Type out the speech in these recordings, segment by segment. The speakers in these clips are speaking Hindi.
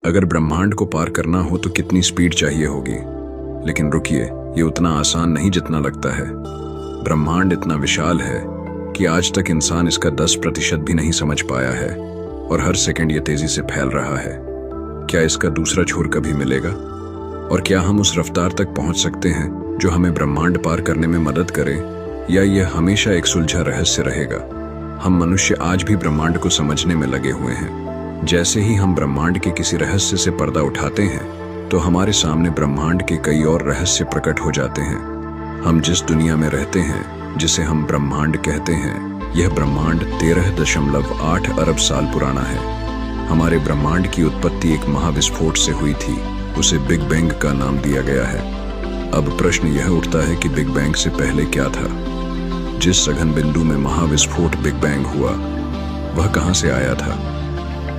अगर ब्रह्मांड को पार करना हो तो कितनी स्पीड चाहिए होगी। लेकिन रुकिए, ये उतना आसान नहीं जितना लगता है। ब्रह्मांड इतना विशाल है कि आज तक इंसान इसका 10% भी नहीं समझ पाया है, और हर सेकंड ये तेजी से फैल रहा है। क्या इसका दूसरा छोर कभी मिलेगा? और क्या हम उस रफ्तार तक पहुंच सकते हैं जो हमें ब्रह्मांड पार करने में मदद करे, या यह हमेशा एक सुलझा रहस्य रहेगा? हम मनुष्य आज भी ब्रह्मांड को समझने में लगे हुए हैं। जैसे ही हम ब्रह्मांड के किसी रहस्य से पर्दा उठाते हैं तो हमारे सामने ब्रह्मांड के कई और रहस्य प्रकट हो जाते हैं। हम जिस दुनिया में रहते हैं, जिसे हम ब्रह्मांड कहते हैं, यह ब्रह्मांड 13.8 अरब साल पुराना है। हमारे ब्रह्मांड की उत्पत्ति एक महाविस्फोट से हुई थी। उसे बिग बैंग का नाम दिया गया है। अब प्रश्न यह उठता है कि बिग बैंग से पहले क्या था? जिस सघन बिंदु में महाविस्फोट बिग बैंग हुआ, वह कहां से आया था?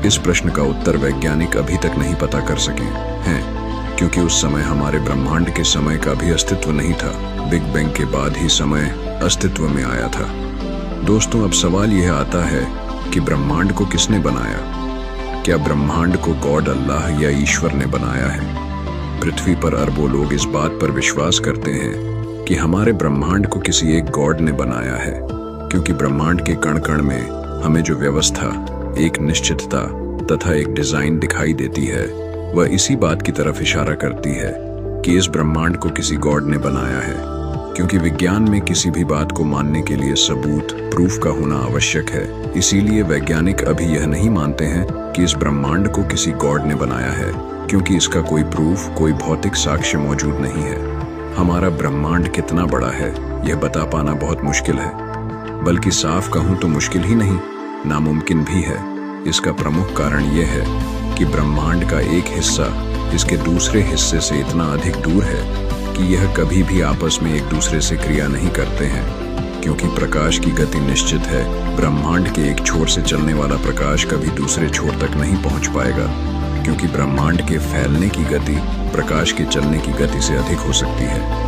इस प्रश्न का उत्तर वैज्ञानिक अभी तक नहीं पता कर सके हैं, क्योंकि उस समय हमारे ब्रह्मांड के समय का भी अस्तित्व नहीं था। बिग बैंग के बाद ही समय अस्तित्व में आया था। दोस्तों, अब सवाल यह आता है कि ब्रह्मांड को किसने बनाया? क्या ब्रह्मांड को गॉड, अल्लाह या ईश्वर ने बनाया है? पृथ्वी पर अरबों लोग इस बात पर विश्वास करते हैं कि हमारे ब्रह्मांड को किसी एक गॉड ने बनाया है, क्योंकि ब्रह्मांड के कण कण में हमें जो व्यवस्था, एक निश्चितता तथा एक डिजाइन दिखाई देती है, वह इसी बात की तरफ इशारा करती है कि इस ब्रह्मांड को किसी गॉड ने बनाया है। क्योंकि विज्ञान में किसी भी बात को मानने के लिए सबूत, प्रूफ का होना आवश्यक है। इसीलिए वैज्ञानिक अभी यह नहीं मानते हैं कि इस ब्रह्मांड को किसी गॉड ने बनाया है, क्योंकि इसका कोई प्रूफ, कोई भौतिक साक्ष्य मौजूद नहीं है। हमारा ब्रह्मांड कितना बड़ा है, यह बता पाना बहुत मुश्किल है। बल्कि साफ कहूं तो मुश्किल ही नहीं, नामुमकिन भी है। इसका प्रमुख कारण यह है कि ब्रह्मांड का एक हिस्सा इसके दूसरे हिस्से से इतना अधिक दूर है कि यह कभी भी आपस में एक दूसरे से क्रिया नहीं करते हैं। क्योंकि प्रकाश की गति निश्चित है, ब्रह्मांड के एक छोर से चलने वाला प्रकाश कभी दूसरे छोर तक नहीं पहुंच पाएगा, क्योंकि ब्रह्मांड के फैलने की गति प्रकाश के चलने की गति से अधिक हो सकती है।